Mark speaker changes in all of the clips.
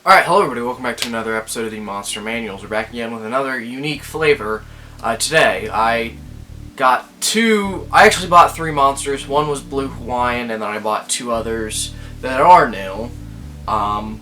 Speaker 1: Alright, hello everybody, welcome back to another episode of the Monster Manuals. We're back again with another unique flavor. Today, I actually bought 3 monsters. One was Blue Hawaiian, and then I bought 2 others that are new. And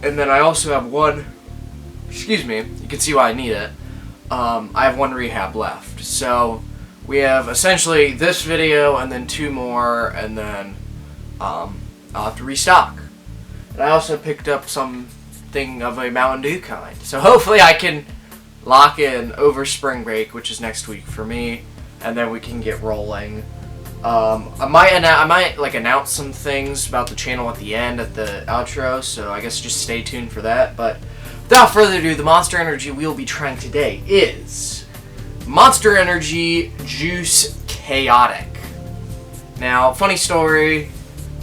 Speaker 1: then I also have one, excuse me, you can see why I need it. I have 1 Rehab left. So, we have essentially this video, and then 2 more, and then I'll have to restock. And I also picked up something of a Mountain Dew kind. So hopefully I can lock in over spring break, which is next week for me, and then we can get rolling. I might like announce some things about the channel at the end, at the outro, so I guess just stay tuned for that. But without further ado, the Monster Energy we'll be trying today is Monster Energy Juice Khaotic. Now, funny story.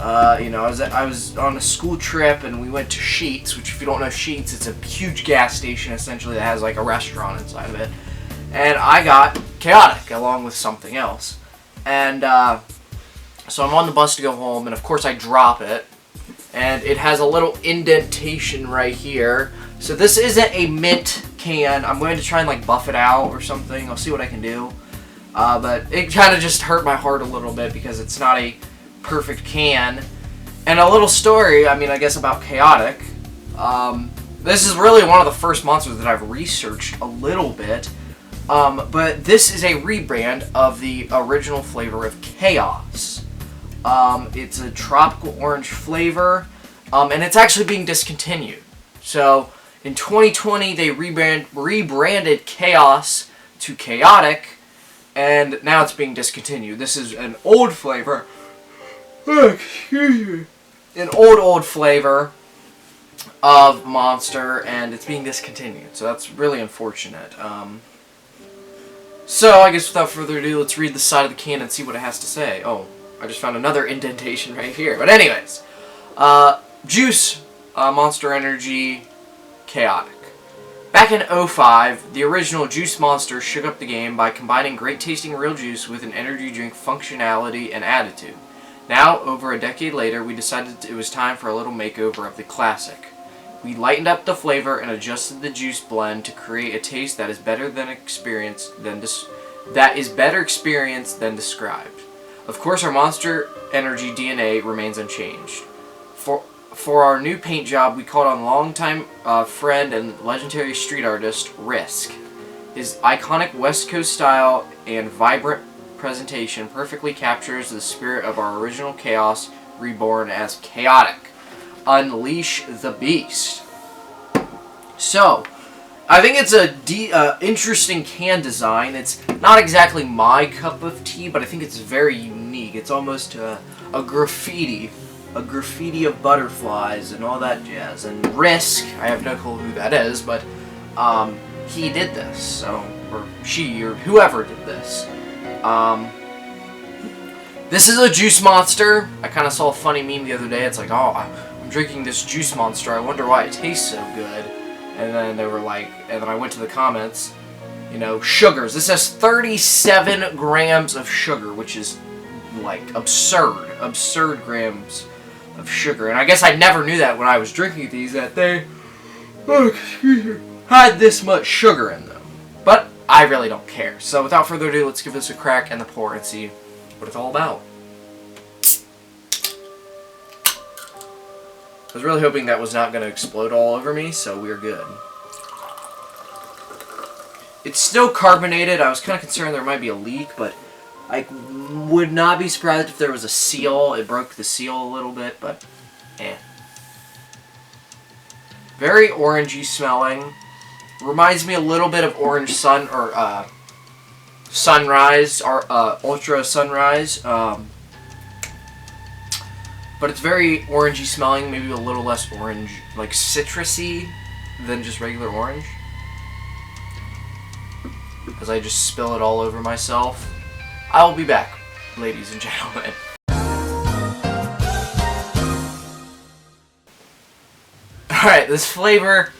Speaker 1: I was on a school trip and we went to Sheetz, which if you don't know Sheetz, it's a huge gas station essentially that has like a restaurant inside of it. And I got Khaotic along with something else. And so I'm on the bus to go home, and of course I drop it. And it has a little indentation right here. So this isn't a mint can. I'm going to try and like buff it out or something. I'll see what I can do. But it kind of just hurt my heart a little bit because it's not a perfect can. And a little story, I guess about Khaotic. This is really one of the first monsters that I've researched a little bit. But this is a rebrand of the original flavor of Chaos. It's a tropical orange flavor, and it's actually being discontinued. So in 2020 they rebranded Chaos to Khaotic, and now it's being discontinued. This is an old flavor. Excuse me. An old flavor of Monster, and it's being discontinued. So that's really unfortunate. So I guess without further ado, let's read the side of the can and see what it has to say. Oh, I just found another indentation right here. But anyways, Juice Monster Energy Khaotic. Back in 2005, the original Juice Monster shook up the game by combining great tasting real juice with an energy drink functionality and attitude. Now, over a decade later, we decided it was time for a little makeover of the classic. We lightened up the flavor and adjusted the juice blend to create a taste that is better experienced than described. Of course, our Monster Energy DNA remains unchanged. For our new paint job, we called on longtime friend and legendary street artist Risk. His iconic West Coast style and vibrant presentation perfectly captures the spirit of our original Chaos, reborn as Khaotic. Unleash the Beast. So, I think it's a interesting can design. It's not exactly my cup of tea, but I think it's very unique. It's almost a graffiti of butterflies and all that jazz. And Risk, I have no clue who that is, but he did this, so, or she, or whoever did this. This is a Juice Monster. I kind of saw a funny meme the other day. It's like, oh, I'm drinking this Juice Monster. I wonder why it tastes so good. And then they were like, and then I went to the comments, sugars. This has 37 grams of sugar, which is like absurd grams of sugar. And I guess I never knew that when I was drinking these, that they had this much sugar in them. But I really don't care. So without further ado, let's give this a crack and the pour and see what it's all about. I was really hoping that was not going to explode all over me, so we're good. It's still carbonated. I was kind of concerned there might be a leak, but I would not be surprised if there was a seal. It broke the seal a little bit, but very orangey smelling. Reminds me a little bit of Orange Sun, or Sunrise, or Ultra Sunrise. but it's very orangey smelling, maybe a little less orange, like citrusy than just regular orange. As I just spill it all over myself. I will be back, ladies and gentlemen. Alright, this flavor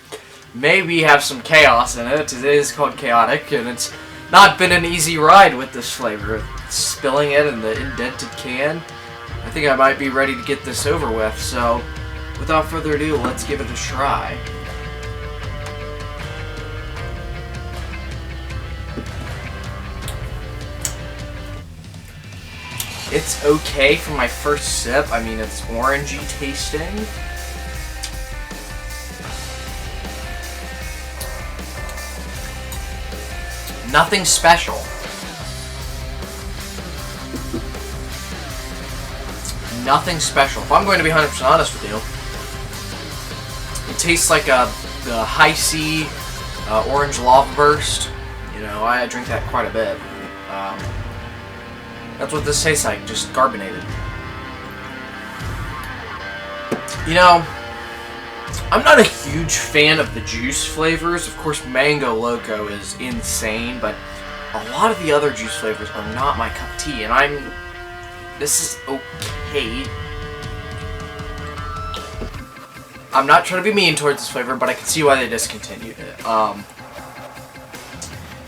Speaker 1: maybe have some chaos in it. It is called Khaotic, and it's not been an easy ride with this flavor. Spilling it in the indented can. I think I might be ready to get this over with, so without further ado, let's give it a try. It's okay for my first sip. I mean, it's orangey tasting. Nothing special. Nothing special. If I'm going to be 100% honest with you, it tastes like the high C orange lava burst. You know, I drink that quite a bit. That's what this tastes like, just carbonated. You know, I'm not a huge fan of the juice flavors. Of course, Mango Loco is insane, but a lot of the other juice flavors are not my cup of tea, and this is okay. I'm not trying to be mean towards this flavor, but I can see why they discontinued it.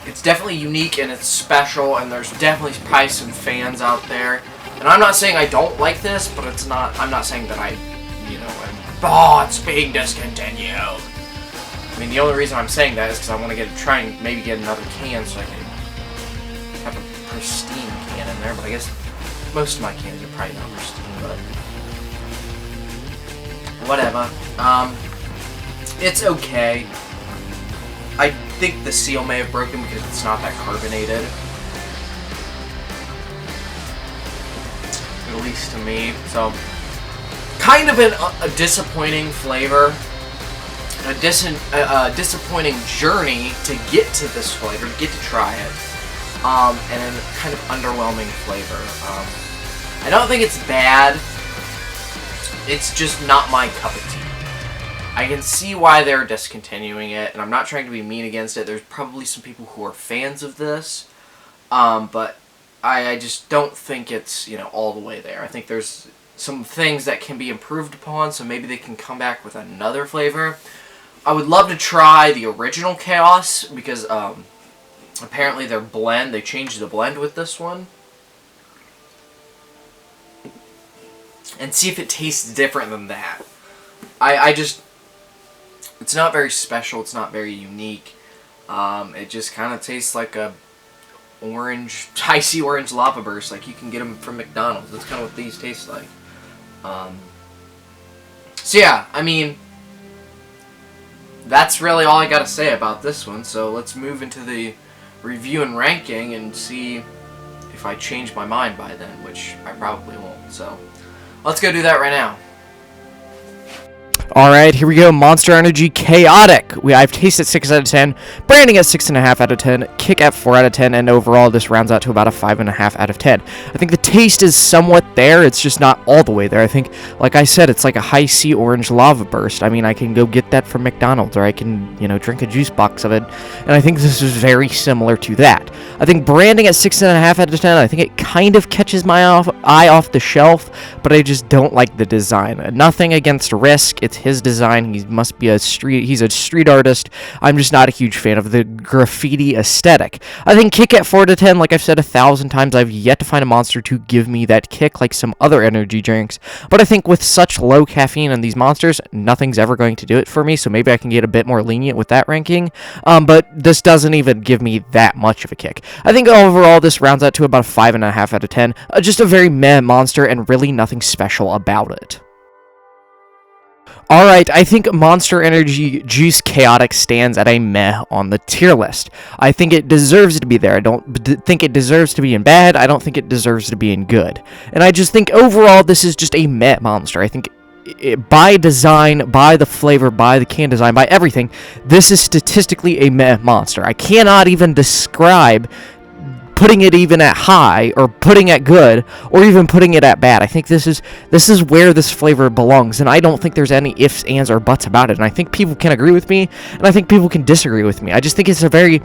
Speaker 1: It's definitely unique and it's special, and there's definitely probably some fans out there. And I'm not saying I don't like this, but I'm not saying that it's being discontinued. I mean, the only reason I'm saying that is because I want to try and maybe get another can so I can have a pristine can in there, but I guess most of my cans are probably not pristine, but whatever. It's okay. I think the seal may have broken because it's not that carbonated. At least to me. So, kind of a disappointing flavor. A disappointing journey to get to this flavor, to get to try it. And a kind of underwhelming flavor. I don't think it's bad. It's just not my cup of tea. I can see why they're discontinuing it, and I'm not trying to be mean against it. There's probably some people who are fans of this, but I just don't think it's, all the way there. I think there's some things that can be improved upon, so maybe they can come back with another flavor. I would love to try the original Chaos, because apparently their blend, they changed the blend with this one. And see if it tastes different than that. It's not very special, it's not very unique. It just kind of tastes like a icy orange lava burst, like you can get them from McDonald's. That's kind of what these taste like. So yeah, I mean, that's really all I gotta say about this one. So let's move into the review and ranking and see if I change my mind by then, which I probably won't. So let's go do that right now.
Speaker 2: Alright, here we go. Monster Energy Khaotic. I've tasted 6 out of 10, branding at 6.5 out of 10, kick at 4 out of 10, and overall this rounds out to about a 5.5 out of 10. I think the taste is somewhat there, it's just not all the way there. I think, like I said, it's like a high C orange lava burst. I mean, I can go get that from McDonald's, or I can, drink a juice box of it, and I think this is very similar to that. I think branding at 6.5 out of 10, I think it kind of catches my eye off the shelf, but I just don't like the design. Nothing against Risk, it's his design. He's a street artist. I'm just not a huge fan of the graffiti aesthetic. I think kick at 4 to 10, like I've said 1,000 times, I've yet to find a monster to give me that kick like some other energy drinks, but I think with such low caffeine in these monsters, nothing's ever going to do it for me, so maybe I can get a bit more lenient with that ranking, but this doesn't even give me that much of a kick. I think overall this rounds out to about a 5.5 out of 10, just a very meh monster and really nothing special about it. Alright, I think Monster Energy Juice Khaotic stands at a meh on the tier list. I think it deserves to be there. I don't think it deserves to be in bad. I don't think it deserves to be in good. And I just think overall this is just a meh monster. I think by design, by the flavor, by the can design, by everything, this is statistically a meh monster. I cannot even describe putting it even at high, or putting it good, or even putting it at bad. I think this is where this flavor belongs, and I don't think there's any ifs, ands, or buts about it. And I think people can agree with me, and I think people can disagree with me. I just think it's a very,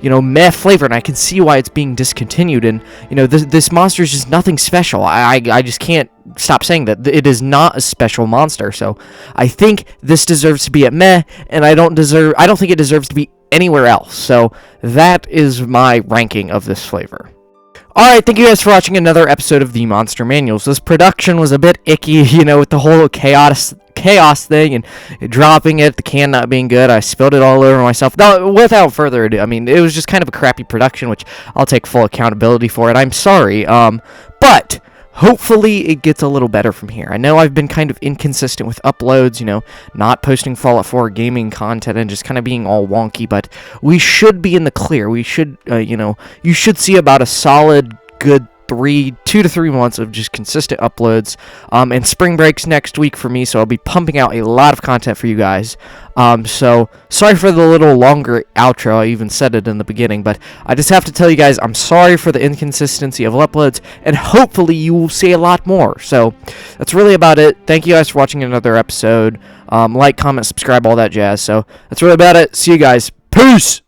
Speaker 2: meh flavor, and I can see why it's being discontinued. And this monster is just nothing special. I just can't stop saying that it is not a special monster. So I think this deserves to be at meh, and I don't think it deserves to be anywhere else. So that is my ranking of this flavor. Alright, thank you guys for watching another episode of the Monster Manuals. This production was a bit icky, with the whole chaos thing and dropping it, the can not being good. I spilled it all over myself. No, without further ado, it was just kind of a crappy production, which I'll take full accountability for it. I'm sorry, but hopefully it gets a little better from here. I know I've been kind of inconsistent with uploads, not posting Fallout 4 gaming content and just kind of being all wonky, but we should be in the clear. We should, you should see about a solid, good 2 to 3 months of just consistent uploads, and spring breaks next week for me, so I'll be pumping out a lot of content for you guys. So sorry for the little longer outro. I even said it in the beginning, but I just have to tell you guys I'm sorry for the inconsistency of uploads, and hopefully you will see a lot more. So that's really about it. Thank you guys for watching another episode. Like, comment, subscribe, all that jazz. So that's really about it. See you guys. Peace!